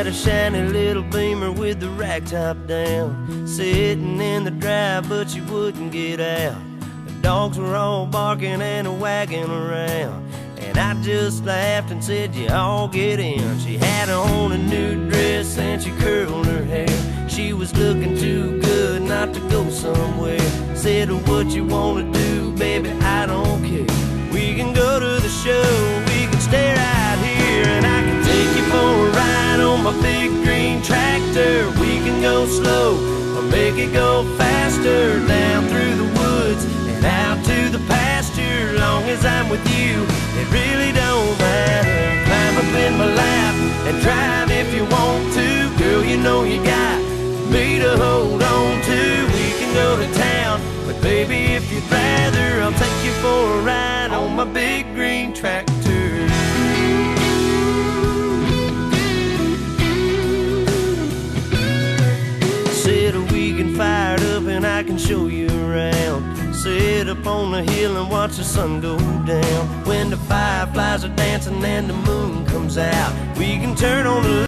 a shiny little Beamer with the rack top down, sitting in the drive, but she wouldn't get out. The dogs were all barking and wagging around, and I just laughed and said, you all get in. She had on a new dress and she curled her hair. She was looking too good not to go somewhere. Said, what you wanna do, baby, I don't care. We can go to the show, we can stay right here, and I can take you for a ride on my big green tractor. We can go slow or make it go faster, down through the woods and out to the pasture. Long as I'm with you, it really don't matter. Climb up in my lap and drive if you want to. Girl, you know you got me to hold on to. We can go to town, but baby, if you'd rather, I'll take you for a ride on my big green tractor. Said we can fire it up and I can show you around. Sit up on the hill and watch the sun go down. When the fireflies are dancing and the moon comes out, we can turn on the